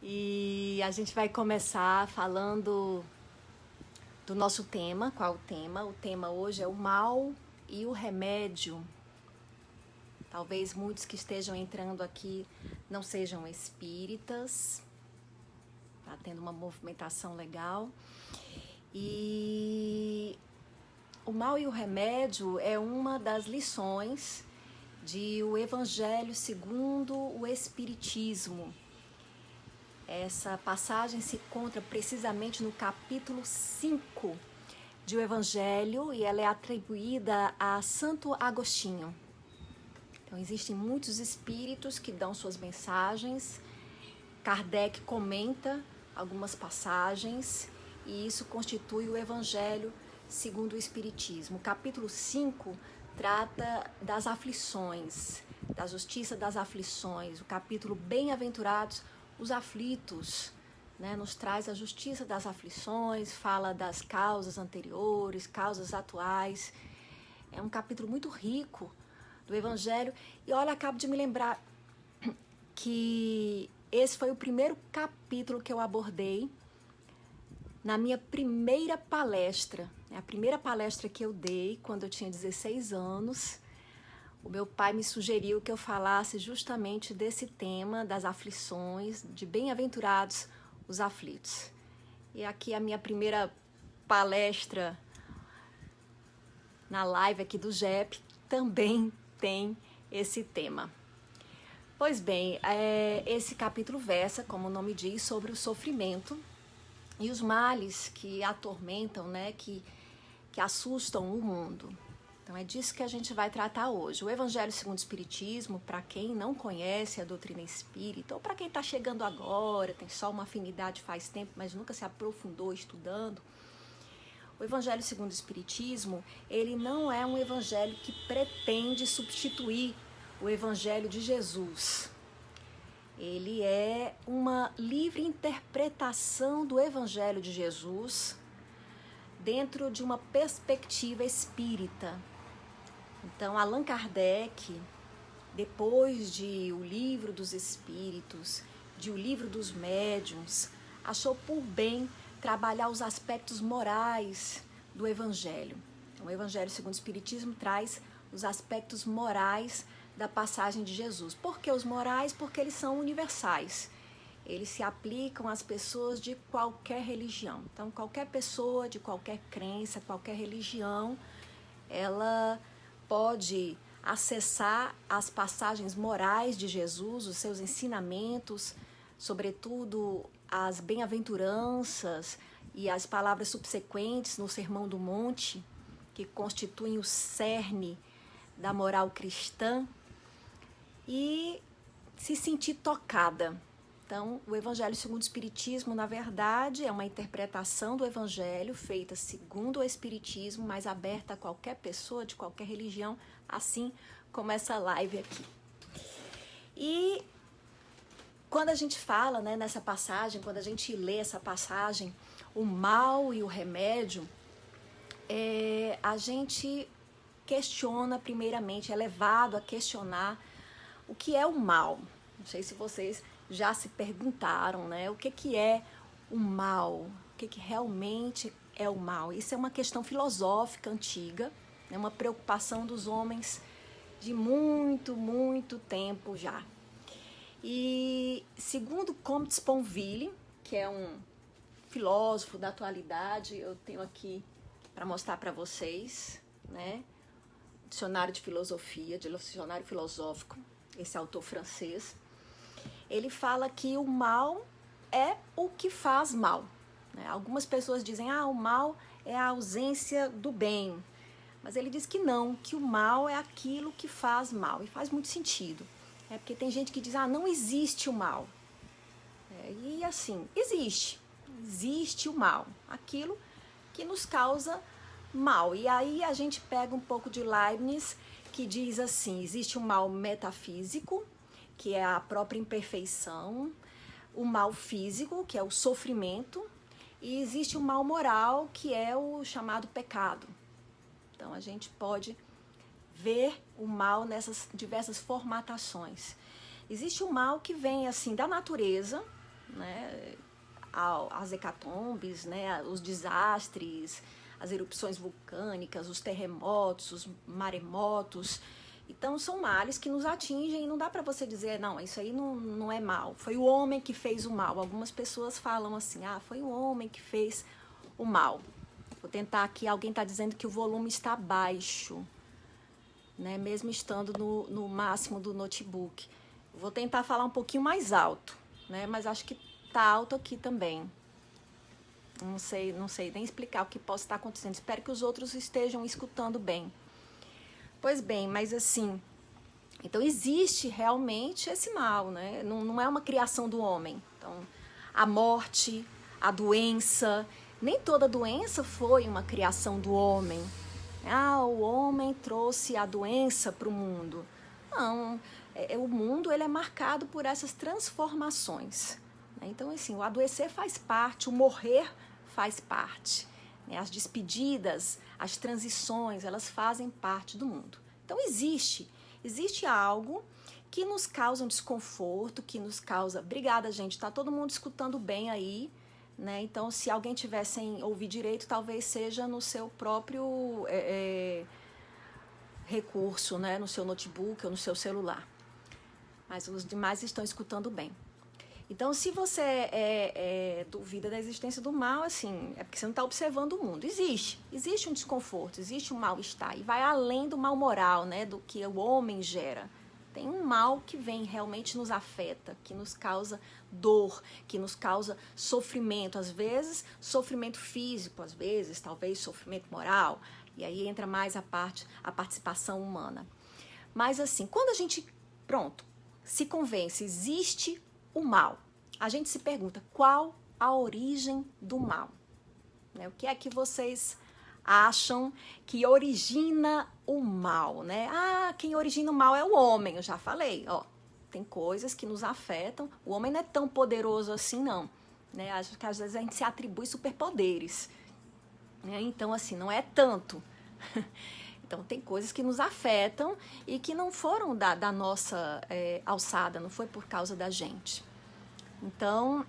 E a gente vai começar falando do nosso tema. Qual o tema? O tema hoje é o mal e o remédio. Talvez muitos que estejam entrando aqui não sejam espíritas. Tá tendo uma movimentação legal. E o mal e o remédio é uma das lições de O Evangelho segundo o Espiritismo. Essa passagem se encontra precisamente no capítulo 5 de O Evangelho e ela é atribuída a Santo Agostinho. Então, existem muitos espíritos que dão suas mensagens. Kardec comenta algumas passagens e isso constitui o Evangelho segundo o Espiritismo. O capítulo 5 trata das aflições, da justiça das aflições. O capítulo Bem-aventurados os aflitos, né, nos traz a justiça das aflições, fala das causas anteriores, causas atuais. É um capítulo muito rico do Evangelho. E olha, acabo de me lembrar que esse foi o primeiro capítulo que eu abordei na minha primeira palestra. A primeira palestra que eu dei quando eu tinha 16 anos. O meu pai me sugeriu que eu falasse justamente desse tema das aflições, de bem-aventurados os aflitos. E aqui a minha primeira palestra na live aqui do JEP também tem esse tema. Pois bem, esse capítulo versa, como o nome diz, sobre o sofrimento e os males que atormentam, né, que assustam o mundo. Então é disso que a gente vai tratar hoje. O Evangelho segundo o Espiritismo, para quem não conhece a doutrina espírita, ou para quem está chegando agora, tem só uma afinidade faz tempo, mas nunca se aprofundou estudando, o Evangelho segundo o Espiritismo, ele não é um evangelho que pretende substituir o Evangelho de Jesus. Ele é uma livre interpretação do Evangelho de Jesus dentro de uma perspectiva espírita. Então, Allan Kardec, depois de O Livro dos Espíritos, de O Livro dos Médiuns, achou por bem trabalhar os aspectos morais do Evangelho. O Evangelho segundo o Espiritismo traz os aspectos morais da passagem de Jesus. Por que os morais? Porque eles são universais. Eles se aplicam às pessoas de qualquer religião. Então, qualquer pessoa de qualquer crença, qualquer religião, ela pode acessar as passagens morais de Jesus, os seus ensinamentos, sobretudo as bem-aventuranças e as palavras subsequentes no Sermão do Monte, que constituem o cerne da moral cristã, e se sentir tocada. Então, o Evangelho segundo o Espiritismo, na verdade, é uma interpretação do Evangelho feita segundo o Espiritismo, mas aberta a qualquer pessoa de qualquer religião, assim como essa live aqui. E quando a gente fala, né, nessa passagem, quando a gente lê essa passagem, o mal e o remédio, a gente questiona primeiramente, é levado a questionar o que é o mal. Não sei se vocês já se perguntaram, né? O que é o mal? O que realmente é o mal? Isso é uma questão filosófica antiga, é uma preocupação dos homens de muito, muito tempo já. E segundo Comte Sponville, que é um filósofo da atualidade, eu tenho aqui para mostrar para vocês, né? Dicionário de filosofia, dicionário filosófico, esse autor francês. Ele fala que o mal é o que faz mal. Né? Algumas pessoas dizem, o mal é a ausência do bem. Mas ele diz que não, que o mal é aquilo que faz mal. E faz muito sentido. Porque tem gente que diz, não existe o mal. E assim, existe o mal. Aquilo que nos causa mal. E aí a gente pega um pouco de Leibniz, que diz assim, existe o mal metafísico, que é a própria imperfeição, o mal físico, que é o sofrimento, e existe o mal moral, que é o chamado pecado. Então, a gente pode ver o mal nessas diversas formatações. Existe o mal que vem, assim, da natureza, né, as hecatombes, né, os desastres, as erupções vulcânicas, os terremotos, os maremotos. Então, são males que nos atingem e não dá para você dizer, não, isso aí não é mal. Foi o homem que fez o mal. Algumas pessoas falam assim, foi o homem que fez o mal. Vou tentar aqui, alguém está dizendo que o volume está baixo, né, mesmo estando no máximo do notebook. Vou tentar falar um pouquinho mais alto, né, mas acho que está alto aqui também. Não sei nem explicar o que possa estar acontecendo. Espero que os outros estejam escutando bem. Pois bem, mas assim, então existe realmente esse mal, né? Não é uma criação do homem. Então, a morte, a doença, nem toda doença foi uma criação do homem. O homem trouxe a doença para o mundo. Não, o mundo ele é marcado por essas transformações. Né? Então, assim, o adoecer faz parte, o morrer faz parte. Né? As despedidas, as transições, elas fazem parte do mundo. Então, existe algo que nos causa um desconforto, que nos causa... Obrigada, gente, está todo mundo escutando bem aí, né? Então, se alguém tiver sem ouvir direito, talvez seja no seu próprio recurso, né? No seu notebook ou no seu celular. Mas os demais estão escutando bem. Então, se você duvida da existência do mal, assim, é porque você não está observando o mundo. Existe um desconforto, existe um mal-estar. E vai além do mal moral, né, do que o homem gera. Tem um mal que vem, realmente nos afeta, que nos causa dor, que nos causa sofrimento. Às vezes, sofrimento físico, às vezes, talvez, sofrimento moral. E aí entra mais a participação humana. Mas, assim, quando a gente, se convence, existe o mal. A gente se pergunta, qual a origem do mal? Né? O que é que vocês acham que origina o mal? Né? Quem origina o mal é o homem, eu já falei. Tem coisas que nos afetam. O homem não é tão poderoso assim, não. Né? Acho que às vezes a gente se atribui superpoderes. Né? Então, assim, não é tanto. Então, tem coisas que nos afetam e que não foram da nossa alçada, não foi por causa da gente. Então,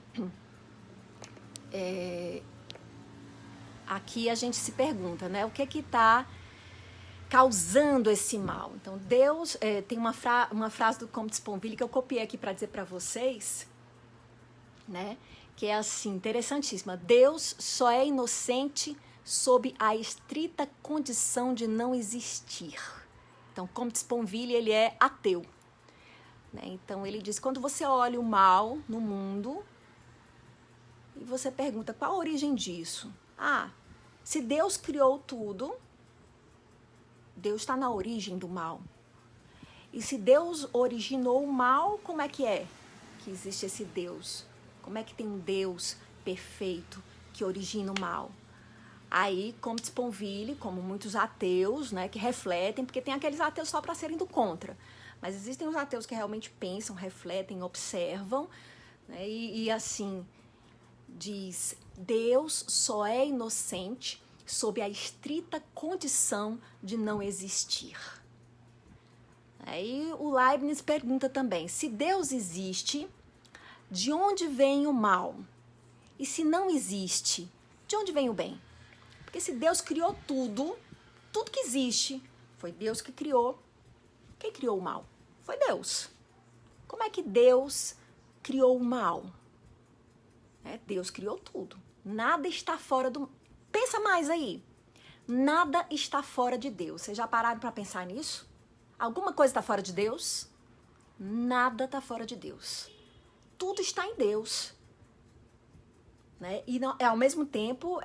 aqui a gente se pergunta, né? O que é que está causando esse mal? Então, Deus... tem uma frase do Comte Sponville que eu copiei aqui para dizer para vocês, né? Que é assim, interessantíssima. Deus só é inocente sob a estrita condição de não existir. Então, Comte Sponville, ele é ateu. Né? Então, ele diz, quando você olha o mal no mundo, e você pergunta, qual a origem disso? Se Deus criou tudo, Deus está na origem do mal. E se Deus originou o mal, como é que existe esse Deus? Como é que tem um Deus perfeito que origina o mal? Aí, Comte Sponville, como muitos ateus, né, que refletem, porque tem aqueles ateus só para serem do contra, mas existem os ateus que realmente pensam, refletem, observam, né, e assim, diz, Deus só é inocente sob a estrita condição de não existir. Aí o Leibniz pergunta também, se Deus existe, de onde vem o mal? E se não existe, de onde vem o bem? Porque se Deus criou tudo que existe, foi Deus que criou. Quem criou o mal? Foi Deus. Como é que Deus criou o mal? Deus criou tudo. Nada está fora do... Pensa mais aí. Nada está fora de Deus. Vocês já pararam para pensar nisso? Alguma coisa está fora de Deus? Nada está fora de Deus. Tudo está em Deus. Né? E não, ao mesmo tempo,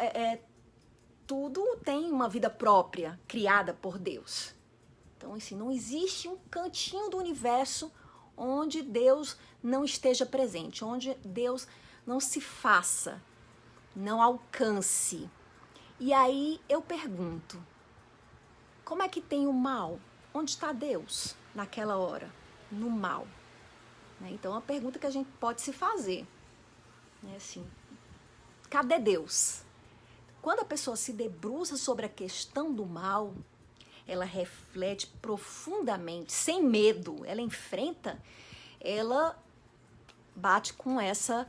tudo tem uma vida própria, criada por Deus. Então, assim, não existe um cantinho do universo onde Deus não esteja presente, onde Deus não se faça, não alcance. E aí eu pergunto, como é que tem o mal? Onde está Deus naquela hora? No mal. Né? Então, é uma pergunta que a gente pode se fazer. Né? Assim, cadê Deus? Quando a pessoa se debruça sobre a questão do mal, ela reflete profundamente, sem medo, ela enfrenta, ela bate com essa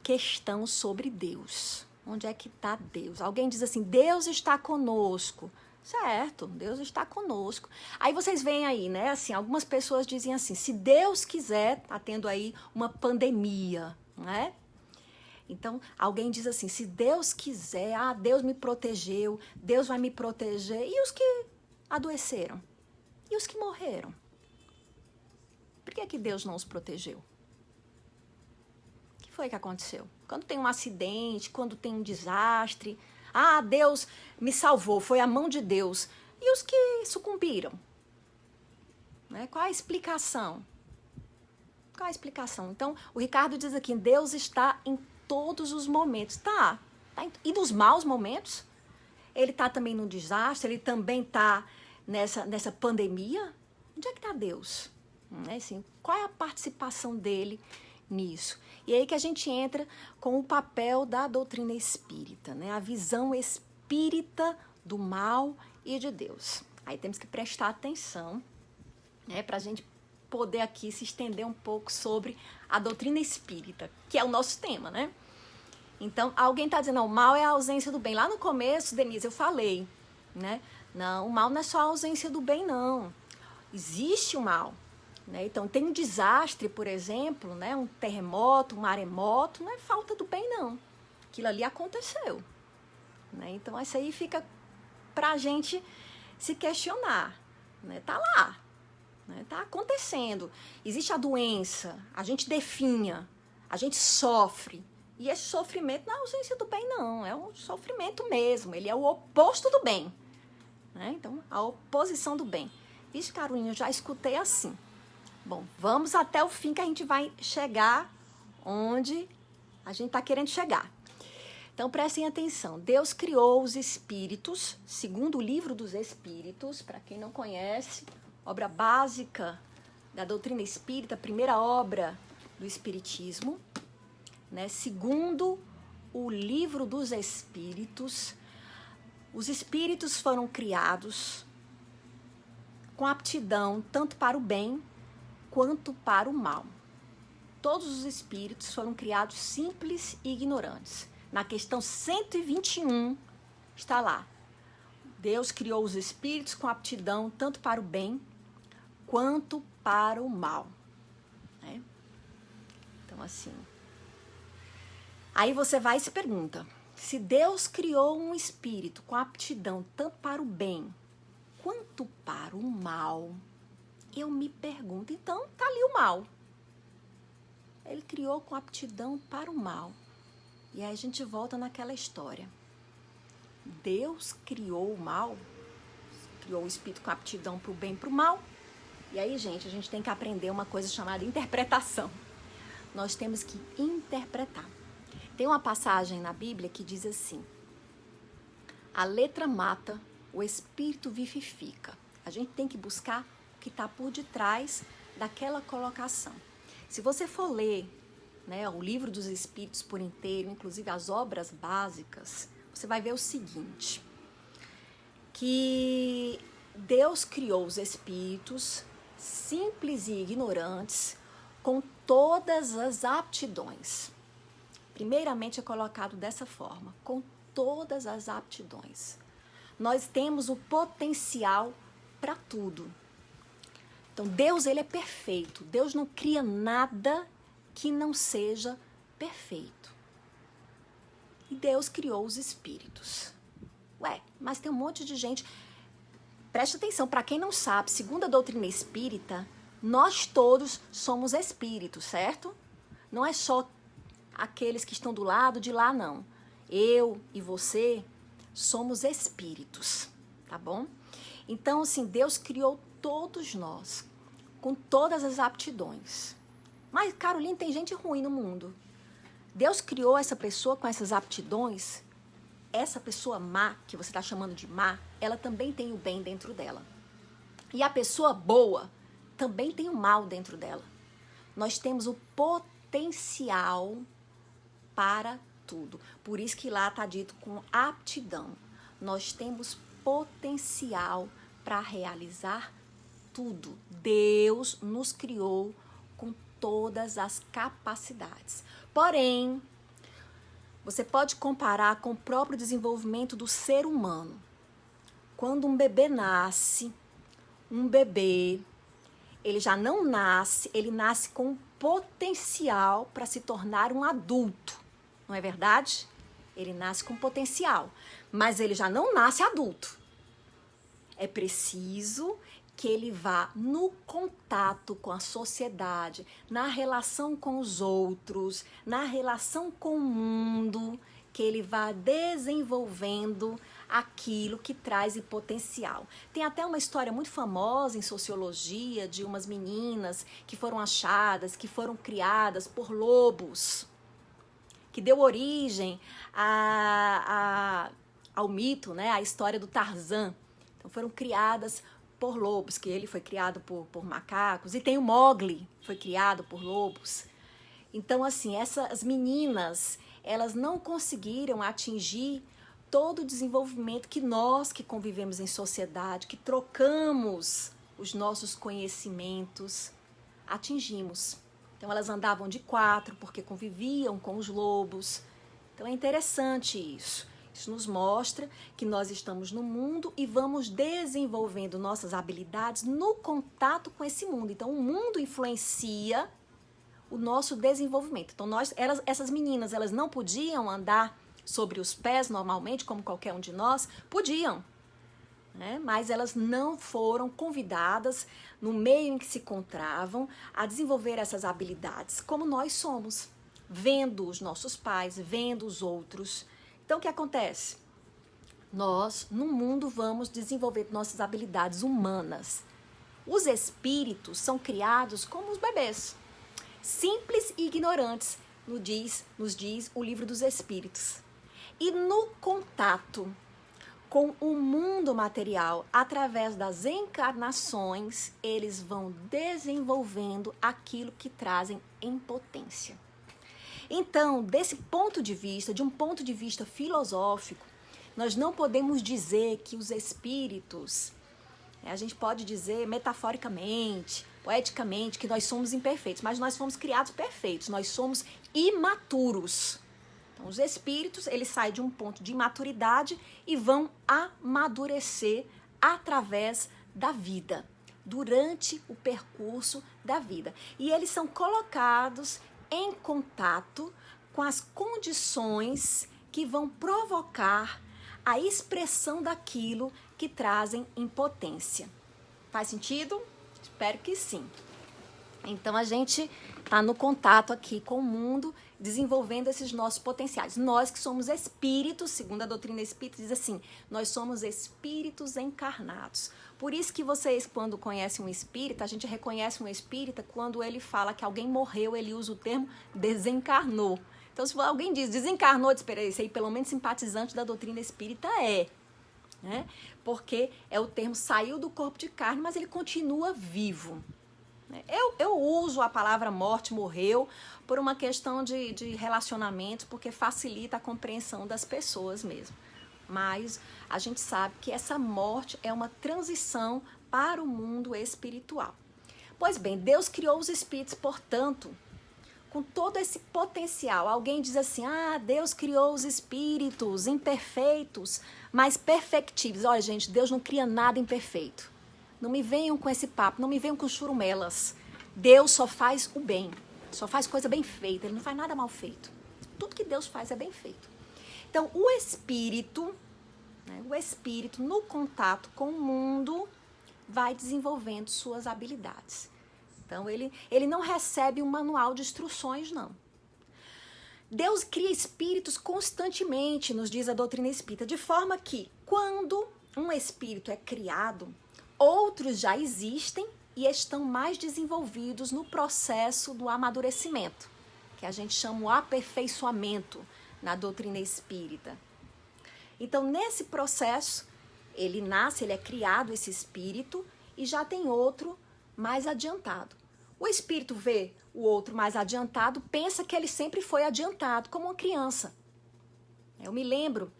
questão sobre Deus. Onde é que está Deus? Alguém diz assim, Deus está conosco. Certo, Deus está conosco. Aí vocês veem aí, né, assim, algumas pessoas dizem assim, se Deus quiser, tá tendo aí uma pandemia, né? Então, alguém diz assim, se Deus quiser, Deus me protegeu, Deus vai me proteger. E os que adoeceram? E os que morreram? Por que Deus não os protegeu? O que foi que aconteceu? Quando tem um acidente, quando tem um desastre, Deus me salvou, foi a mão de Deus. E os que sucumbiram? Né? Qual a explicação? Qual a explicação? Então, o Ricardo diz aqui, Deus está em todos os momentos. Tá e nos maus momentos? Ele está também no desastre, ele também está nessa pandemia? Onde é que está Deus? Assim, qual é a participação dele nisso? E aí que a gente entra com o papel da doutrina espírita, né? A visão espírita do mal e de Deus. Aí temos que prestar atenção, né? Para a gente poder aqui se estender um pouco sobre a doutrina espírita, que é o nosso tema, né? Então, alguém está dizendo, não, o mal é a ausência do bem. Lá no começo, Denise, eu falei, né? Não, o mal não é só a ausência do bem, não. Existe o mal. Né? Então, tem um desastre, por exemplo, né? Um terremoto, um maremoto, não é falta do bem, não. Aquilo ali aconteceu. Né? Então, isso aí fica para a gente se questionar. Né? Tá lá. Né? Tá acontecendo. Existe a doença, a gente definha, a gente sofre. E esse sofrimento não é ausência do bem, não. É um sofrimento mesmo. Ele é o oposto do bem. Né? Então, a oposição do bem. Vixe, Carolina, eu já escutei assim. Bom, vamos até o fim que a gente vai chegar onde a gente está querendo chegar. Então, prestem atenção. Deus criou os espíritos, segundo o Livro dos Espíritos, para quem não conhece, obra básica da doutrina espírita, primeira obra do espiritismo, né? Segundo o Livro dos Espíritos, os espíritos foram criados com aptidão tanto para o bem quanto para o mal. Todos os espíritos foram criados simples e ignorantes. Na questão 121 está lá. Deus criou os espíritos com aptidão tanto para o bem quanto para o mal. Né? Então, assim. Aí você vai e se pergunta, se Deus criou um espírito com aptidão tanto para o bem quanto para o mal, eu me pergunto, então tá ali o mal. Ele criou com aptidão para o mal. E aí a gente volta naquela história. Deus criou o mal, criou o espírito com aptidão para o bem e para o mal. E aí, gente, a gente tem que aprender uma coisa chamada interpretação. Nós temos que interpretar. Tem uma passagem na Bíblia que diz assim, a letra mata, o espírito vivifica. A gente tem que buscar que está por detrás daquela colocação. Se você for ler, né, o Livro dos Espíritos por inteiro, inclusive as obras básicas, você vai ver o seguinte, que Deus criou os espíritos simples e ignorantes com todas as aptidões. Primeiramente é colocado dessa forma, com todas as aptidões. Nós temos o potencial para tudo. Então, Deus, ele é perfeito. Deus não cria nada que não seja perfeito. E Deus criou os espíritos. Ué, mas tem um monte de gente... Preste atenção, para quem não sabe, segundo a doutrina espírita, nós todos somos espíritos, certo? Não é só aqueles que estão do lado de lá, não. Eu e você somos espíritos, tá bom? Então, assim, Deus criou todos nós, com todas as aptidões. Mas, Carolina, tem gente ruim no mundo. Deus criou essa pessoa com essas aptidões. Essa pessoa má, que você está chamando de má, ela também tem o bem dentro dela. E a pessoa boa também tem o mal dentro dela. Nós temos o potencial para tudo. Por isso que lá está dito com aptidão. Nós temos potencial para realizar tudo. Deus nos criou com todas as capacidades. Porém, Você pode comparar com o próprio desenvolvimento do ser humano. Quando um bebê nasce, ele já não nasce, ele nasce com potencial para se tornar um adulto, não é verdade? Ele nasce com potencial, mas ele já não nasce adulto. É preciso que ele vá no contato com a sociedade, na relação com os outros, na relação com o mundo, que ele vá desenvolvendo aquilo que traz potencial. Tem até uma história muito famosa em sociologia de umas meninas que foram achadas, que foram criadas por lobos, que deu origem ao mito, né? A história do Tarzan. Então foram criadas por lobos, que ele foi criado por macacos, e tem o Mowgli, foi criado por lobos. Então, assim, essas meninas, elas não conseguiram atingir todo o desenvolvimento que nós, que convivemos em sociedade, que trocamos os nossos conhecimentos, atingimos. Então, elas andavam de 4, porque conviviam com os lobos. Então, é interessante isso. Isso nos mostra que nós estamos no mundo e vamos desenvolvendo nossas habilidades no contato com esse mundo. Então, o mundo influencia o nosso desenvolvimento. Então, essas meninas, elas não podiam andar sobre os pés normalmente, como qualquer um de nós? Podiam, né? Mas elas não foram convidadas, no meio em que se encontravam, a desenvolver essas habilidades, como nós somos, vendo os nossos pais, vendo os outros. Então, o que acontece? Nós, no mundo, vamos desenvolver nossas habilidades humanas. Os espíritos são criados como os bebês, simples e ignorantes, nos diz o Livro dos Espíritos. E no contato com o mundo material, através das encarnações, eles vão desenvolvendo aquilo que trazem em potência. Então, desse ponto de vista, de um ponto de vista filosófico, nós não podemos dizer que os espíritos, a gente pode dizer metaforicamente, poeticamente, que nós somos imperfeitos, mas nós fomos criados perfeitos, nós somos imaturos. Então, os espíritos, eles saem de um ponto de imaturidade e vão amadurecer através da vida, durante o percurso da vida. E eles são colocados em contato com as condições que vão provocar a expressão daquilo que trazem impotência. Faz sentido? Espero que sim. Então, a gente está no contato aqui com o mundo, desenvolvendo esses nossos potenciais. Nós que somos espíritos, segundo a doutrina espírita, diz assim, nós somos espíritos encarnados. Por isso que vocês, quando conhecem um espírita, a gente reconhece um espírita quando ele fala que alguém morreu, ele usa o termo desencarnou. Então, se alguém diz desencarnou, esse aí pelo menos simpatizante da doutrina espírita né? Porque é o termo saiu do corpo de carne, mas ele continua vivo. Eu uso a palavra morte, morreu, por uma questão de relacionamento, porque facilita a compreensão das pessoas mesmo. Mas a gente sabe que essa morte é uma transição para o mundo espiritual. Pois bem, Deus criou os espíritos, portanto, com todo esse potencial. Alguém diz assim, Deus criou os espíritos imperfeitos, mas perfectíveis. Olha, gente, Deus não cria nada imperfeito. Não me venham com esse papo, não me venham com churumelas. Deus só faz o bem, só faz coisa bem feita, ele não faz nada mal feito. Tudo que Deus faz é bem feito. Então, o espírito, no contato com o mundo, vai desenvolvendo suas habilidades. Então, ele não recebe um manual de instruções, não. Deus cria espíritos constantemente, nos diz a doutrina espírita, de forma que, quando um espírito é criado, outros já existem e estão mais desenvolvidos no processo do amadurecimento, que a gente chama o aperfeiçoamento na doutrina espírita. Então, nesse processo, ele nasce, ele é criado, esse espírito, e já tem outro mais adiantado. O espírito vê o outro mais adiantado, pensa que ele sempre foi adiantado, como uma criança. Eu me lembro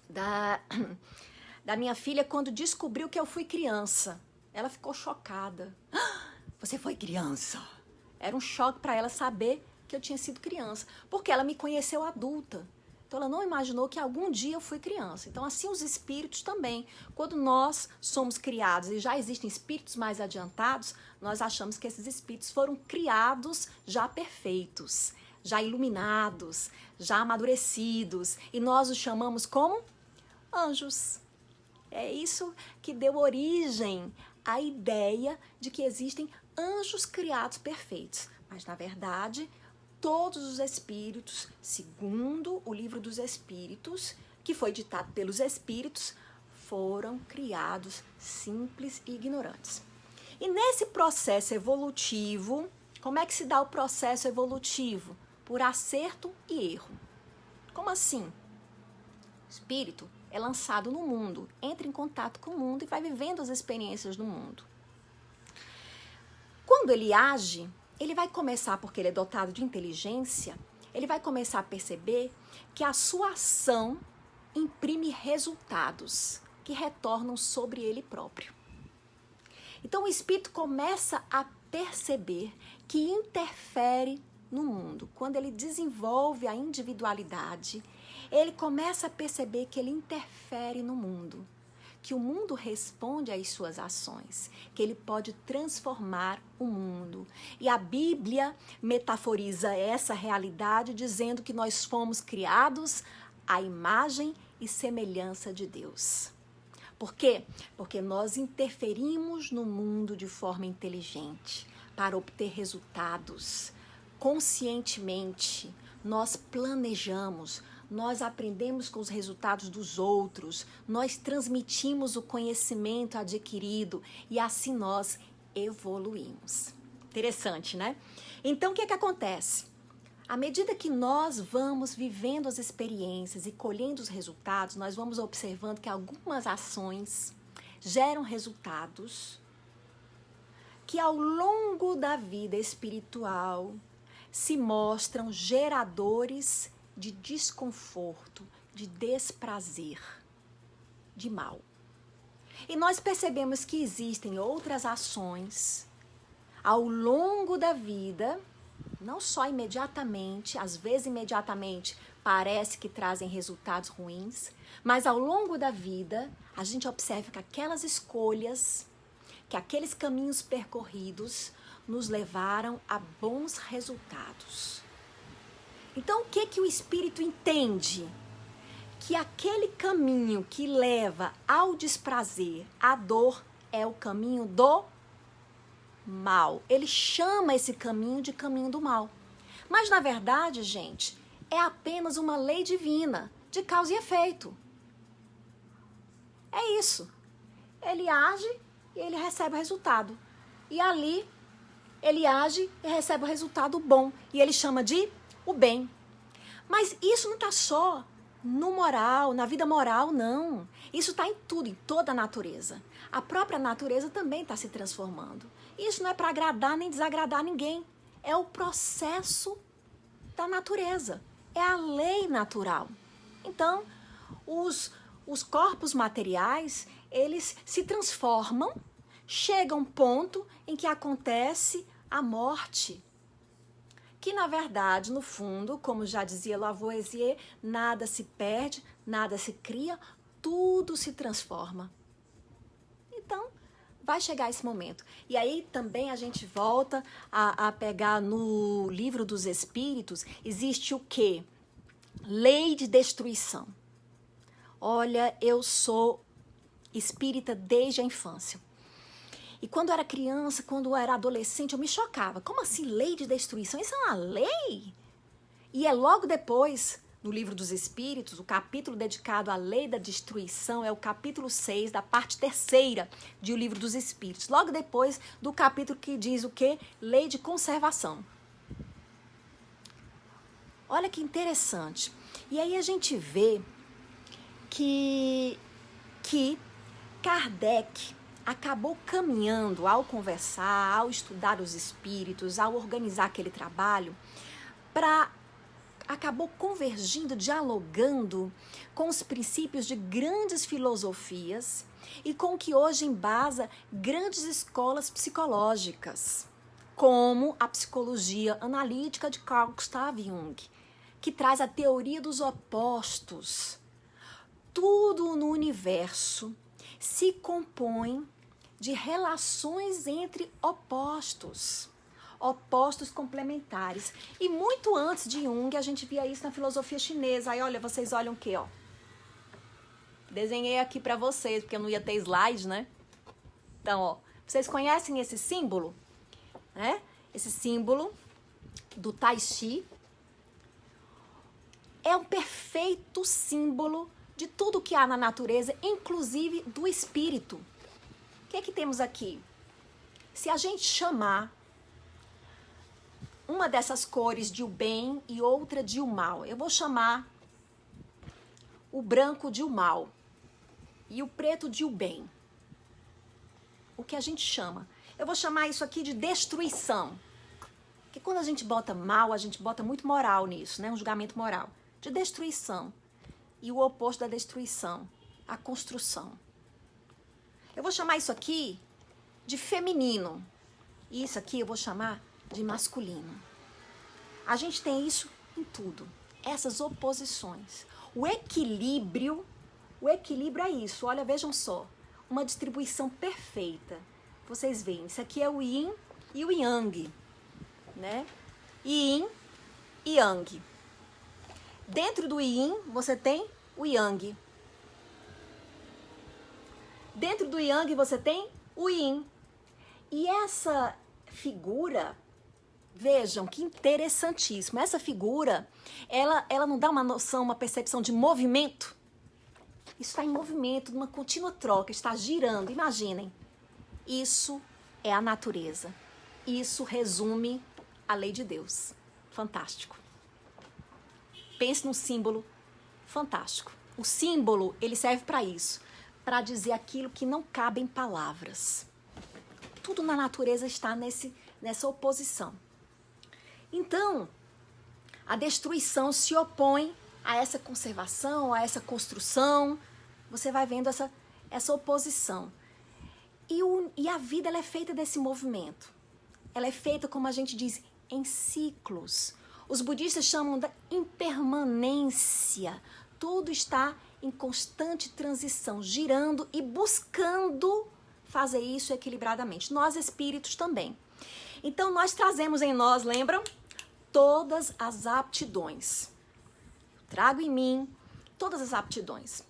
da minha filha quando descobriu que eu fui criança. Ela ficou chocada. Você foi criança? Era um choque para ela saber que eu tinha sido criança, porque ela me conheceu adulta. Então, ela não imaginou que algum dia eu fui criança. Então, assim, os espíritos também. Quando nós somos criados e já existem espíritos mais adiantados, nós achamos que esses espíritos foram criados já perfeitos, já iluminados, já amadurecidos. E nós os chamamos como anjos. É isso que deu origem à ideia de que existem anjos criados perfeitos. Mas, na verdade, todos os espíritos, segundo o livro dos espíritos, que foi ditado pelos espíritos, foram criados simples e ignorantes. E nesse processo evolutivo, como é que se dá o processo evolutivo? Por acerto e erro. Como assim? O espírito é lançado no mundo, entra em contato com o mundo e vai vivendo as experiências do mundo. Quando ele age, ele vai começar, porque ele é dotado de inteligência, ele vai começar a perceber que a sua ação imprime resultados que retornam sobre ele próprio. Então o espírito começa a perceber que interfere no mundo. Quando ele desenvolve a individualidade, ele começa a perceber que ele interfere no mundo, que o mundo responde às suas ações, que ele pode transformar o mundo. E a Bíblia metaforiza essa realidade dizendo que nós fomos criados à imagem e semelhança de Deus. Por quê? Porque nós interferimos no mundo de forma inteligente para obter resultados. Conscientemente, nós planejamos, nós aprendemos com os resultados dos outros, nós transmitimos o conhecimento adquirido e assim nós evoluímos. Interessante, né? Então, o que é que acontece? À medida que nós vamos vivendo as experiências e colhendo os resultados, nós vamos observando que algumas ações geram resultados que ao longo da vida espiritual se mostram geradores de desconforto, de desprazer, de mal. E nós percebemos que existem outras ações ao longo da vida, não só imediatamente, às vezes imediatamente parece que trazem resultados ruins, mas ao longo da vida a gente observa que aquelas escolhas, que aqueles caminhos percorridos nos levaram a bons resultados. Então, o que o espírito entende? Que aquele caminho que leva ao desprazer, à dor, é o caminho do mal. Ele chama esse caminho de caminho do mal. Mas, na verdade, gente, é apenas uma lei divina, de causa e efeito. É isso. Ele age e ele recebe o resultado. E ali, ele age e recebe o resultado bom. E ele chama de o bem. Mas isso não está só no moral, na vida moral, não. Isso está em tudo, em toda a natureza. A própria natureza também está se transformando. Isso não é para agradar nem desagradar ninguém. É o processo da natureza. É a lei natural. Então, os corpos materiais, eles se transformam, chega um ponto em que acontece a morte. Que, na verdade, no fundo, como já dizia Lavoisier, nada se perde, nada se cria, tudo se transforma. Então, vai chegar esse momento. E aí também a gente volta a pegar no livro dos Espíritos, existe o quê? Lei de destruição. Olha, eu sou espírita desde a infância. E quando eu era criança, quando eu era adolescente, eu me chocava. Como assim lei de destruição? Isso é uma lei? E é logo depois, no livro dos Espíritos, o capítulo dedicado à lei da destruição é o capítulo 6, da parte 3ª do livro dos Espíritos. Logo depois do capítulo que diz o quê? Lei de conservação. Olha que interessante. E aí a gente vê que Kardec acabou caminhando ao conversar, ao estudar os espíritos, ao organizar aquele trabalho, acabou convergindo, dialogando com os princípios de grandes filosofias e com o que hoje embasa grandes escolas psicológicas, como a psicologia analítica de Carl Gustav Jung, que traz a teoria dos opostos. Tudo no universo se compõe de relações entre opostos, opostos complementares. E muito antes de Jung, a gente via isso na filosofia chinesa. Aí, olha, vocês olham o quê, ó? Desenhei aqui para vocês, porque eu não ia ter slide, né? Então, ó, vocês conhecem esse símbolo? Né? Esse símbolo do Tai Chi é um perfeito símbolo de tudo que há na natureza, inclusive do espírito. O que é que temos aqui? Se a gente chamar uma dessas cores de o bem e outra de o mal, eu vou chamar o branco de o mal e o preto de o bem. O que a gente chama? Eu vou chamar isso aqui de destruição. Porque quando a gente bota mal, a gente bota muito moral nisso, né? Um julgamento moral. De destruição. E o oposto da destruição, a construção. Eu vou chamar isso aqui de feminino. E isso aqui eu vou chamar de masculino. A gente tem isso em tudo. Essas oposições. O equilíbrio é isso. Olha, vejam só. Uma distribuição perfeita. Vocês veem, isso aqui é o yin e o yang, né? Yin e yang. Dentro do yin, você tem o yang. Dentro do yang, você tem o yin. E essa figura, vejam que interessantíssimo. Essa figura, ela não dá uma noção, uma percepção de movimento? Isso está em movimento, numa contínua troca, está girando. Imaginem. Isso é a natureza. Isso resume a lei de Deus. Fantástico. Pense num símbolo fantástico. O símbolo, ele serve para isso, para dizer aquilo que não cabe em palavras. Tudo na natureza está nessa oposição. Então, a destruição se opõe a essa conservação, a essa construção. Você vai vendo essa oposição. E a vida, ela é feita desse movimento. Ela é feita, como a gente diz, em ciclos. Os budistas chamam da impermanência. Tudo está em constante transição, girando e buscando fazer isso equilibradamente. Nós, espíritos, também. Então, nós trazemos em nós, lembram? Todas as aptidões. Eu trago em mim todas as aptidões.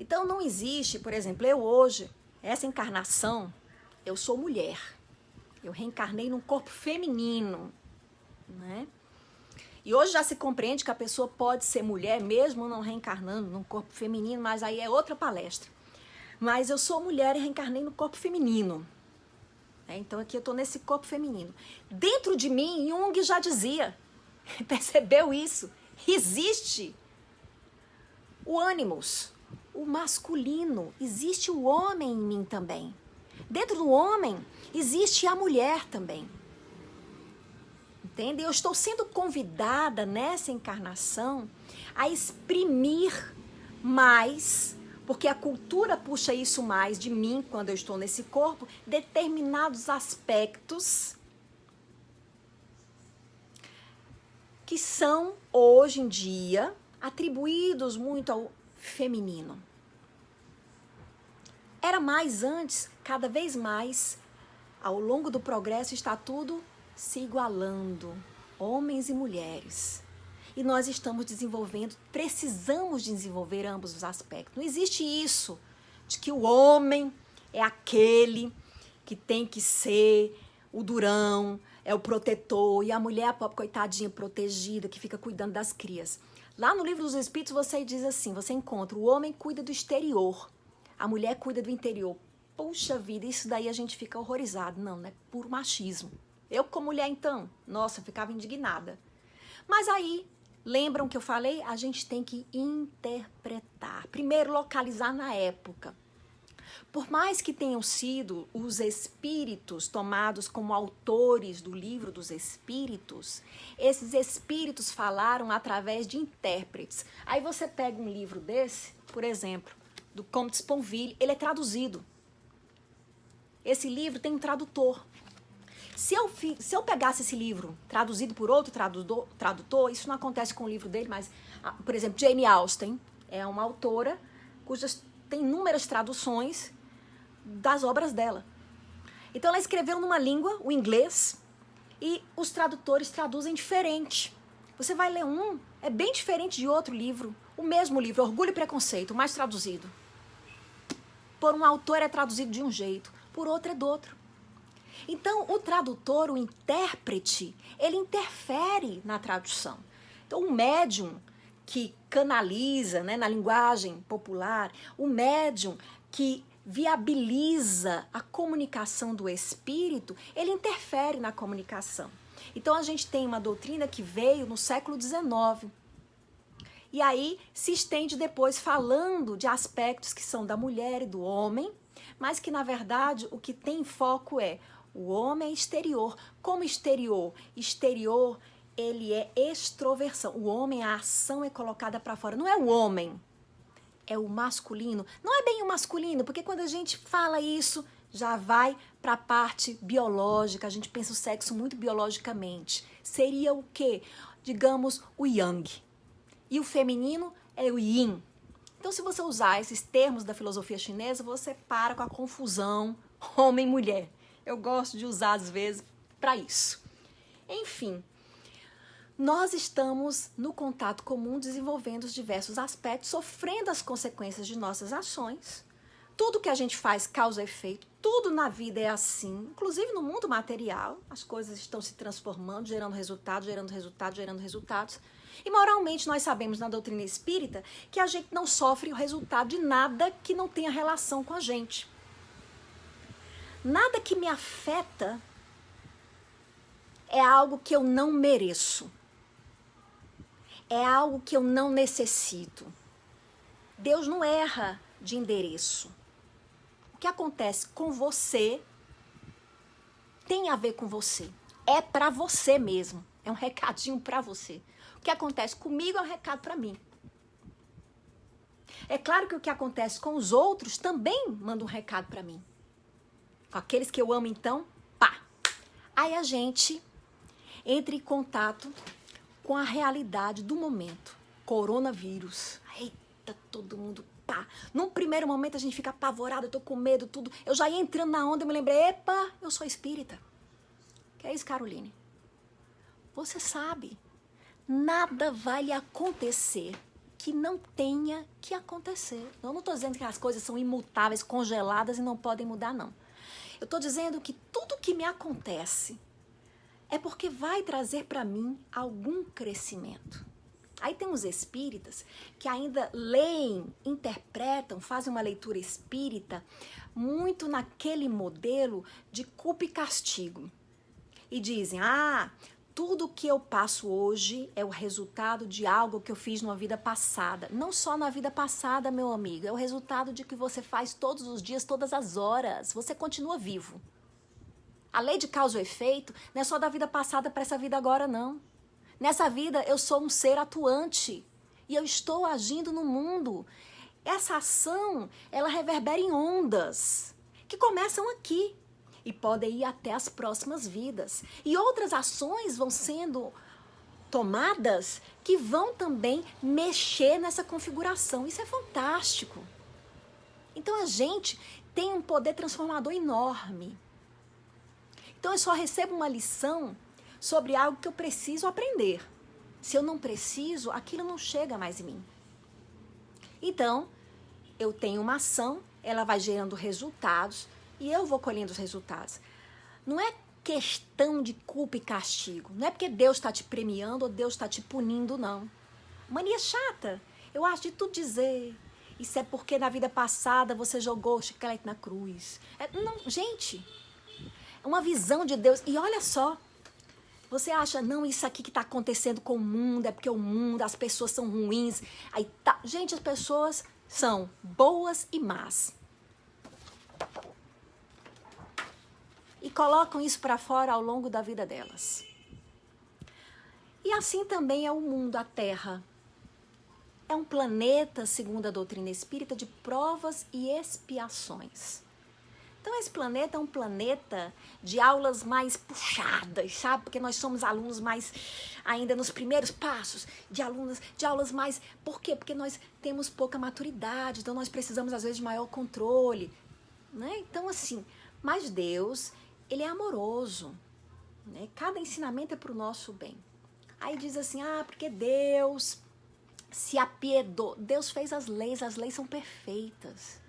Então, não existe, por exemplo, eu hoje, essa encarnação, eu sou mulher. Eu reencarnei num corpo feminino, né? E hoje já se compreende que a pessoa pode ser mulher mesmo não reencarnando num corpo feminino, mas aí é outra palestra. Mas eu sou mulher e reencarnei no corpo feminino. Então aqui eu estou nesse corpo feminino. Dentro de mim, Jung já dizia, percebeu isso? Existe o ânimos, o masculino, existe o homem em mim também. Dentro do homem, existe a mulher também. Entende? Eu estou sendo convidada nessa encarnação a exprimir mais, porque a cultura puxa isso mais de mim quando eu estou nesse corpo, determinados aspectos que são, hoje em dia, atribuídos muito ao feminino. Era mais antes, cada vez mais, ao longo do progresso está tudo se igualando, homens e mulheres. E nós estamos desenvolvendo, precisamos desenvolver ambos os aspectos. Não existe isso de que o homem é aquele que tem que ser o durão, é o protetor, e a mulher, a pobre coitadinha, protegida, que fica cuidando das crias. Lá no Livro dos Espíritos você diz assim, você encontra, o homem cuida do exterior, a mulher cuida do interior. Puxa vida, isso daí a gente fica horrorizado. Não, é puro machismo. Eu como mulher então, nossa, eu ficava indignada. Mas aí, lembram que eu falei? A gente tem que interpretar. Primeiro, localizar na época. Por mais que tenham sido os espíritos tomados como autores do Livro dos Espíritos, esses espíritos falaram através de intérpretes. Aí você pega um livro desse, por exemplo, do Comte Sponville, ele é traduzido. Esse livro tem um tradutor. Se eu pegasse esse livro traduzido por outro tradutor, isso não acontece com o livro dele, mas, por exemplo, Jane Austen é uma autora cujas tem inúmeras traduções das obras dela. Então ela escreveu numa língua, o inglês, e os tradutores traduzem diferente. Você vai ler um, é bem diferente de outro livro. O mesmo livro, Orgulho e Preconceito, mais traduzido. Por um autor é traduzido de um jeito, por outro é do outro. Então, o tradutor, o intérprete, ele interfere na tradução. Então, o médium que canaliza, né, na linguagem popular, o médium que viabiliza a comunicação do espírito, ele interfere na comunicação. Então, a gente tem uma doutrina que veio no século XIX. E aí se estende depois falando de aspectos que são da mulher e do homem, mas que, na verdade, o que tem em foco é o homem é exterior. Como exterior? Exterior, ele é extroversão. O homem, a ação é colocada para fora. Não é o homem, é o masculino. Não é bem o masculino, porque quando a gente fala isso, já vai para a parte biológica. A gente pensa o sexo muito biologicamente. Seria o quê? Digamos, o yang. E o feminino é o yin. Então, se você usar esses termos da filosofia chinesa, você para com a confusão homem e mulher. Eu gosto de usar, às vezes, para isso. Enfim, nós estamos no contato comum desenvolvendo os diversos aspectos, sofrendo as consequências de nossas ações. Tudo que a gente faz causa efeito, tudo na vida é assim, inclusive no mundo material, as coisas estão se transformando, gerando resultados, gerando resultados, gerando resultados. E moralmente nós sabemos na doutrina espírita que a gente não sofre o resultado de nada que não tenha relação com a gente. Nada que me afeta é algo que eu não mereço. É algo que eu não necessito. Deus não erra de endereço. O que acontece com você tem a ver com você. É para você mesmo. É um recadinho para você. O que acontece comigo é um recado para mim. É claro que o que acontece com os outros também manda um recado para mim. Com aqueles que eu amo, então, pá. Aí a gente entra em contato com a realidade do momento. Coronavírus. Eita, todo mundo, pá. Num primeiro momento a gente fica apavorado, eu tô com medo, tudo. Eu já ia entrando na onda, eu me lembrei, epa, eu sou espírita. Que é isso, Caroline? Você sabe, nada vai lhe acontecer que não tenha que acontecer. Eu não estou dizendo que as coisas são imutáveis, congeladas e não podem mudar, não. Eu estou dizendo que tudo que me acontece é porque vai trazer para mim algum crescimento. Aí tem os espíritas que ainda leem, interpretam, fazem uma leitura espírita muito naquele modelo de culpa e castigo. E dizem, tudo que eu passo hoje é o resultado de algo que eu fiz numa vida passada. Não só na vida passada, meu amigo, é o resultado de que você faz todos os dias, todas as horas. Você continua vivo. A lei de causa e efeito não é só da vida passada para essa vida agora, não. Nessa vida eu sou um ser atuante e eu estou agindo no mundo. Essa ação, ela reverbera em ondas que começam aqui. E podem ir até as próximas vidas. E outras ações vão sendo tomadas que vão também mexer nessa configuração. Isso é fantástico. Então a gente tem um poder transformador enorme. Então eu só recebo uma lição sobre algo que eu preciso aprender. Se eu não preciso, aquilo não chega mais em mim. Então, eu tenho uma ação, ela vai gerando resultados, e eu vou colhendo os resultados. Não é questão de culpa e castigo. Não é porque Deus está te premiando ou Deus está te punindo, não. Mania chata. Eu acho de tudo dizer. Isso é porque na vida passada você jogou chiclete na cruz. Não, gente, é uma visão de Deus. E olha só, você acha, não, isso aqui que está acontecendo com o mundo é porque o mundo, as pessoas são ruins. Aí tá. Gente, as pessoas são boas e más. E colocam isso para fora ao longo da vida delas. E assim também é o mundo, a Terra. É um planeta, segundo a doutrina espírita, de provas e expiações. Então esse planeta é um planeta de aulas mais puxadas, sabe? Porque nós somos alunos mais ainda nos primeiros passos, de aulas mais... Por quê? Porque nós temos pouca maturidade, então nós precisamos às vezes de maior controle, né? Então assim, mas Deus, ele é amoroso, né? Cada ensinamento é para o nosso bem. Aí diz assim, porque Deus se apiedou. Deus fez as leis são perfeitas.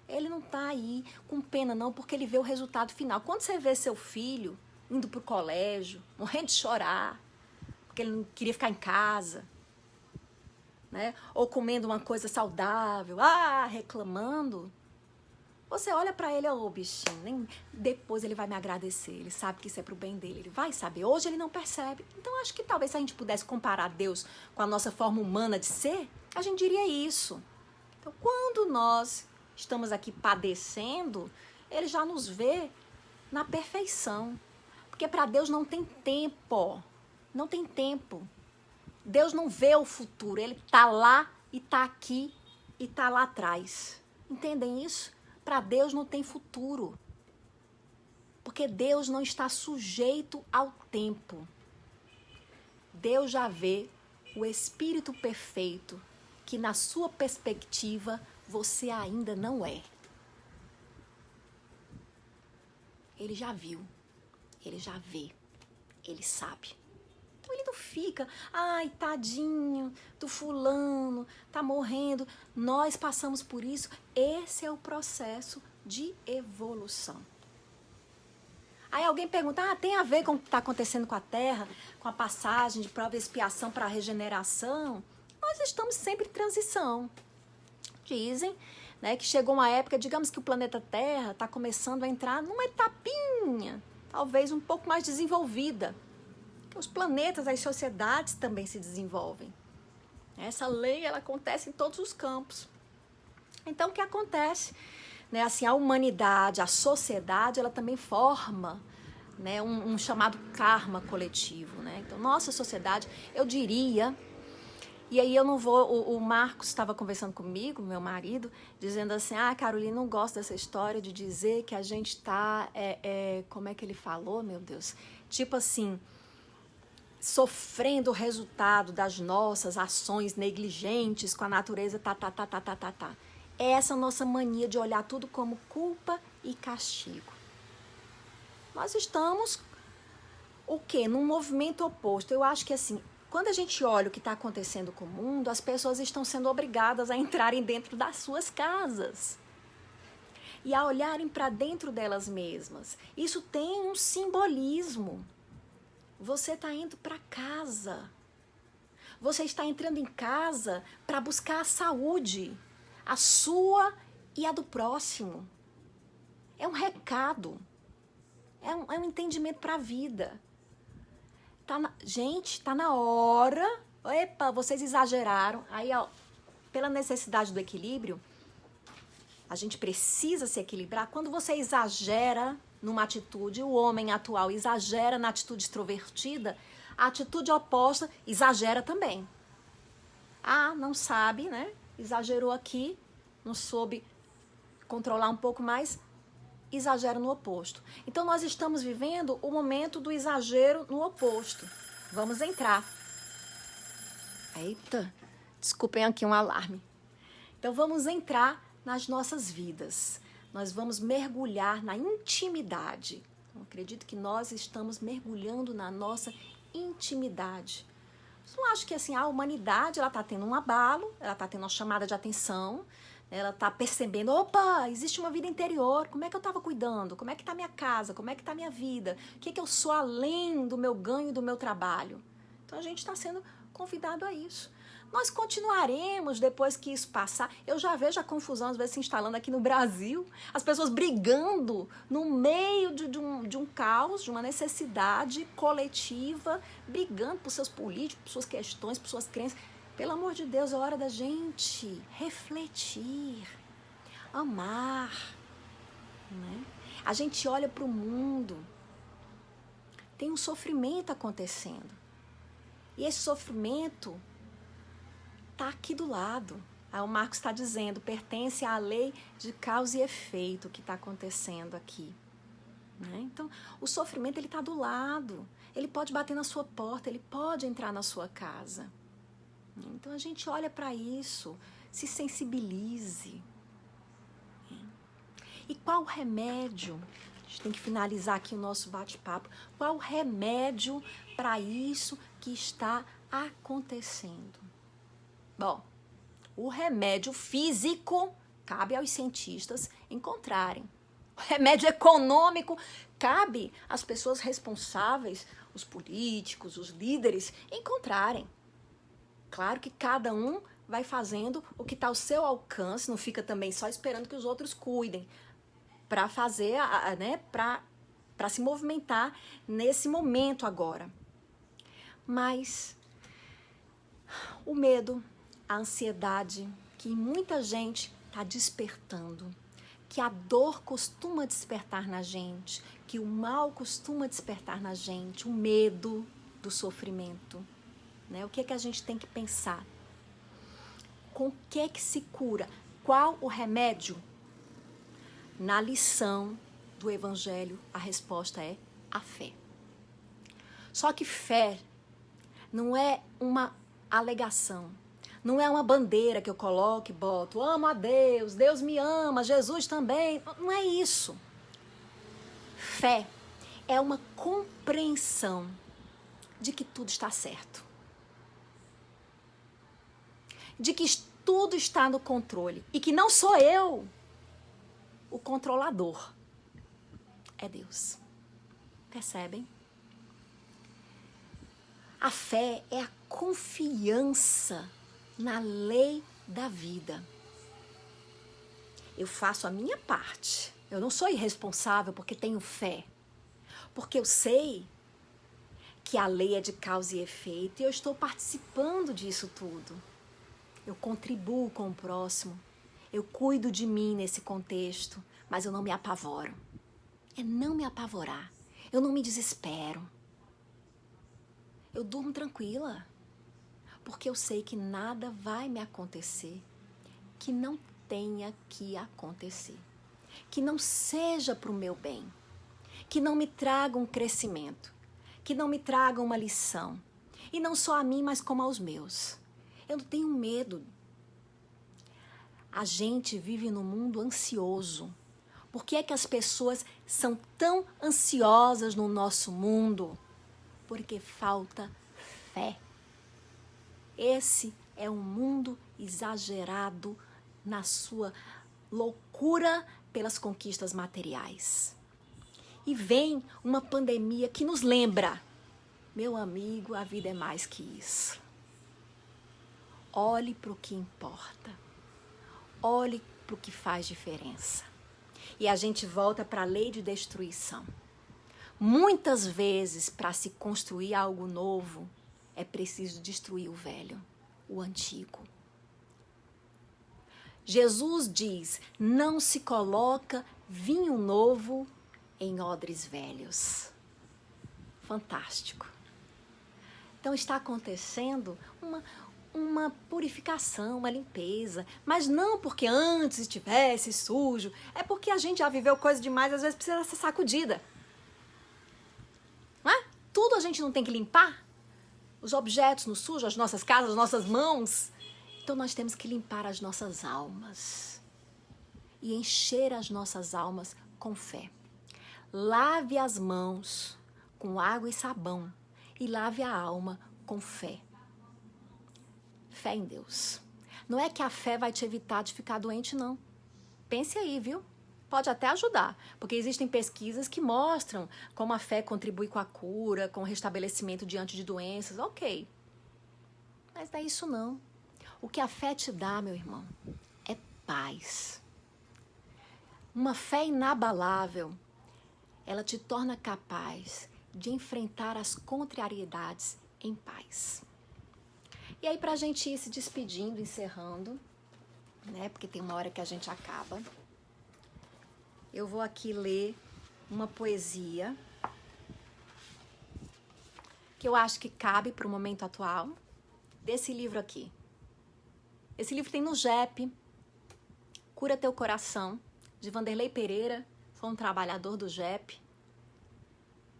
Ele não está aí com pena não, porque ele vê o resultado final. Quando você vê seu filho indo para o colégio, morrendo de chorar, porque ele não queria ficar em casa, né? Ou comendo uma coisa saudável, reclamando, você olha para ele, bichinho, nem depois ele vai me agradecer, ele sabe que isso é pro bem dele, ele vai saber, hoje ele não percebe. Então acho que talvez se a gente pudesse comparar Deus com a nossa forma humana de ser, a gente diria isso. Então quando nós estamos aqui padecendo, ele já nos vê na perfeição, porque para Deus não tem tempo, não tem tempo. Deus não vê o futuro, ele tá lá e tá aqui e tá lá atrás. Entendem isso? Para Deus não tem futuro, porque Deus não está sujeito ao tempo. Deus já vê o Espírito perfeito, que na sua perspectiva você ainda não é. Ele já viu, ele já vê, ele sabe. Então ele não fica, tadinho do fulano, tá morrendo. Nós passamos por isso. Esse é o processo de evolução. Aí alguém pergunta, tem a ver com o que está acontecendo com a Terra, com a passagem de prova e expiação para a regeneração? Nós estamos sempre em transição. Dizem, né, que chegou uma época, digamos que o planeta Terra está começando a entrar numa etapinha, talvez um pouco mais desenvolvida. Os planetas, as sociedades também se desenvolvem. Essa lei, ela acontece em todos os campos. Então, o que acontece? Né, assim, a humanidade, a sociedade, ela também forma, né, um chamado karma coletivo. Né? Então, nossa sociedade, eu diria... E aí eu não vou... O Marcos estava conversando comigo, meu marido, dizendo assim, Carolina, não gosto dessa história de dizer que a gente está... como é que ele falou, meu Deus? Tipo assim... sofrendo o resultado das nossas ações negligentes com a natureza, É essa nossa mania de olhar tudo como culpa e castigo. Nós estamos, o quê? Num movimento oposto. Eu acho que assim, quando a gente olha o que está acontecendo com o mundo, as pessoas estão sendo obrigadas a entrarem dentro das suas casas. E a olharem para dentro delas mesmas. Isso tem um simbolismo. Você está indo para casa. Você está entrando em casa para buscar a saúde, a sua e a do próximo. É um recado. É um entendimento para a vida. Gente, está na hora. Epa, vocês exageraram. Aí, pela necessidade do equilíbrio, a gente precisa se equilibrar. Quando você exagera numa atitude, o homem atual exagera na atitude extrovertida, a atitude oposta exagera também. Não sabe, né? Exagerou aqui, não soube controlar um pouco mais, exagera no oposto. Então nós estamos vivendo o momento do exagero no oposto. Vamos entrar. Eita, desculpem aqui um alarme. Então vamos entrar nas nossas vidas. Nós vamos mergulhar na intimidade. Eu acredito que nós estamos mergulhando na nossa intimidade. Eu não acho que assim, a humanidade está tendo um abalo, ela está tendo uma chamada de atenção, ela está percebendo, opa, existe uma vida interior, como é que eu estava cuidando? Como é que está minha casa? Como é que está minha vida? O que eu sou além do meu ganho e do meu trabalho? Então a gente está sendo convidado a isso. Nós continuaremos depois que isso passar. Eu já vejo a confusão às vezes se instalando aqui no Brasil. As pessoas brigando no meio de um caos, de uma necessidade coletiva, brigando por seus políticos, por suas questões, por suas crenças. Pelo amor de Deus, é hora da gente refletir, amar. Né? A gente olha para o mundo, tem um sofrimento acontecendo. E esse sofrimento está aqui do lado. Aí o Marcos está dizendo, pertence à lei de causa e efeito que está acontecendo aqui. Né? Então, o sofrimento ele está do lado. Ele pode bater na sua porta, ele pode entrar na sua casa. Então, a gente olha para isso, se sensibilize. E qual o remédio? A gente tem que finalizar aqui o nosso bate-papo. Qual o remédio para isso que está acontecendo? Bom, o remédio físico cabe aos cientistas encontrarem. O remédio econômico cabe às pessoas responsáveis, os políticos, os líderes, encontrarem. Claro que cada um vai fazendo o que está ao seu alcance, não fica também só esperando que os outros cuidem, para fazer, né, para se movimentar nesse momento agora. Mas o medo, a ansiedade que muita gente está despertando, que a dor costuma despertar na gente, que o mal costuma despertar na gente, o medo do sofrimento. Né? O que é que a gente tem que pensar? Com o que é que se cura? Qual o remédio? Na lição do Evangelho, a resposta é a fé. Só que fé não é uma alegação, não é uma bandeira que eu coloco e boto, amo a Deus, Deus me ama, Jesus também. Não é isso. Fé é uma compreensão de que tudo está certo. De que tudo está no controle. E que não sou eu o controlador. É Deus. Percebem? A fé é a confiança na lei da vida. Eu faço a minha parte. Eu não sou irresponsável porque tenho fé. Porque eu sei que a lei é de causa e efeito e eu estou participando disso tudo. Eu contribuo com o próximo. Eu cuido de mim nesse contexto, mas eu não me apavoro. É não me apavorar. Eu não me desespero. Eu durmo tranquila, porque eu sei que nada vai me acontecer que não tenha que acontecer, que não seja para o meu bem, que não me traga um crescimento, que não me traga uma lição, e não só a mim, mas como aos meus. Eu não tenho medo. A gente vive num mundo ansioso. Por que é que as pessoas são tão ansiosas no nosso mundo? Porque falta fé. Esse é um mundo exagerado na sua loucura pelas conquistas materiais. E vem uma pandemia que nos lembra, meu amigo, a vida é mais que isso. Olhe para o que importa. Olhe para o que faz diferença. E a gente volta para a lei de destruição. Muitas vezes, para se construir algo novo, é preciso destruir o velho, o antigo. Jesus diz, não se coloca vinho novo em odres velhos. Fantástico. Então está acontecendo uma purificação, uma limpeza, mas não porque antes estivesse sujo, é porque a gente já viveu coisa demais, às vezes precisa ser sacudida. Não é? Tudo a gente não tem que limpar? Os objetos no sujo, as nossas casas, as nossas mãos. Então nós temos que limpar as nossas almas e encher as nossas almas com fé. Lave as mãos com água e sabão e lave a alma com fé. Fé em Deus. Não é que a fé vai te evitar de ficar doente, não. Pense aí, viu? Pode até ajudar, porque existem pesquisas que mostram como a fé contribui com a cura, com o restabelecimento diante de doenças, ok. Mas não é isso não. O que a fé te dá, meu irmão, é paz. Uma fé inabalável, ela te torna capaz de enfrentar as contrariedades em paz. E aí, pra gente ir se despedindo, encerrando, né? Porque tem uma hora que a gente acaba. Eu vou aqui ler uma poesia que eu acho que cabe para o momento atual, desse livro aqui. Esse livro tem no JEP, Cura Teu Coração, de Vanderlei Pereira, foi um trabalhador do JEP,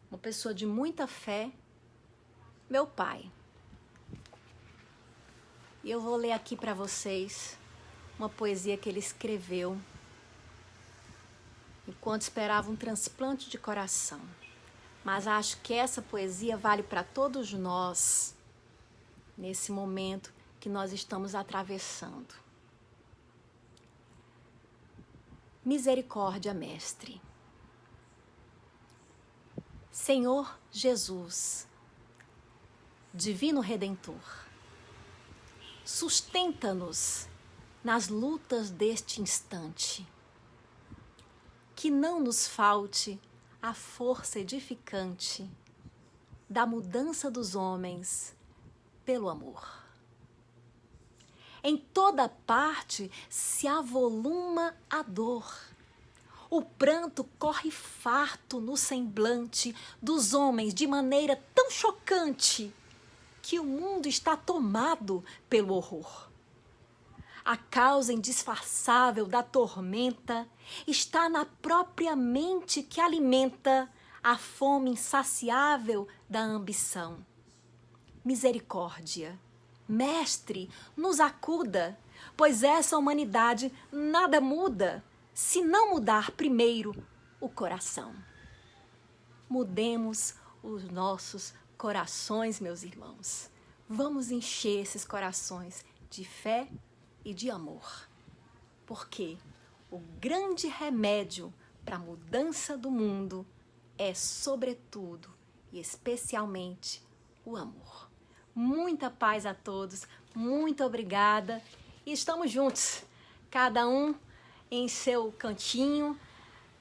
uma pessoa de muita fé, meu pai. E eu vou ler aqui para vocês uma poesia que ele escreveu enquanto esperava um transplante de coração. Mas acho que essa poesia vale para todos nós, nesse momento que nós estamos atravessando. Misericórdia, Mestre. Senhor Jesus, Divino Redentor, sustenta-nos nas lutas deste instante. Que não nos falte a força edificante da mudança dos homens pelo amor. Em toda parte se avoluma a dor. O pranto corre farto no semblante dos homens de maneira tão chocante que o mundo está tomado pelo horror. A causa indisfarçável da tormenta está na própria mente que alimenta a fome insaciável da ambição. Misericórdia, Mestre, nos acuda, pois essa humanidade nada muda se não mudar primeiro o coração. Mudemos os nossos corações, meus irmãos. Vamos encher esses corações de fé e de amor, porque o grande remédio para a mudança do mundo é, sobretudo e especialmente, o amor. Muita paz a todos, muito obrigada e estamos juntos, cada um em seu cantinho,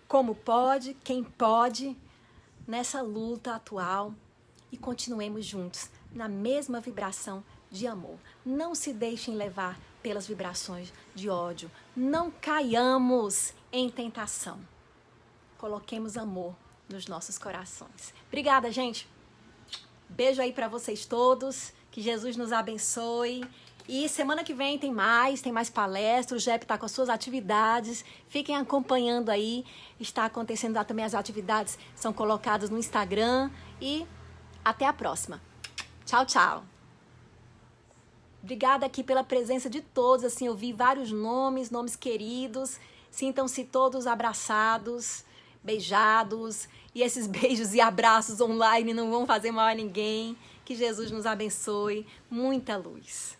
como pode, quem pode, nessa luta atual, e continuemos juntos na mesma vibração de amor. Não se deixem levar pelas vibrações de ódio. Não caiamos em tentação. Coloquemos amor nos nossos corações. Obrigada, gente. Beijo aí para vocês todos. Que Jesus nos abençoe. E semana que vem tem mais palestras. O JEP está com as suas atividades. Fiquem acompanhando aí. Está acontecendo lá também as atividades. São colocadas no Instagram. E até a próxima. Tchau, tchau. Obrigada aqui pela presença de todos, assim, eu vi vários nomes queridos, sintam-se todos abraçados, beijados, e esses beijos e abraços online não vão fazer mal a ninguém, que Jesus nos abençoe, muita luz.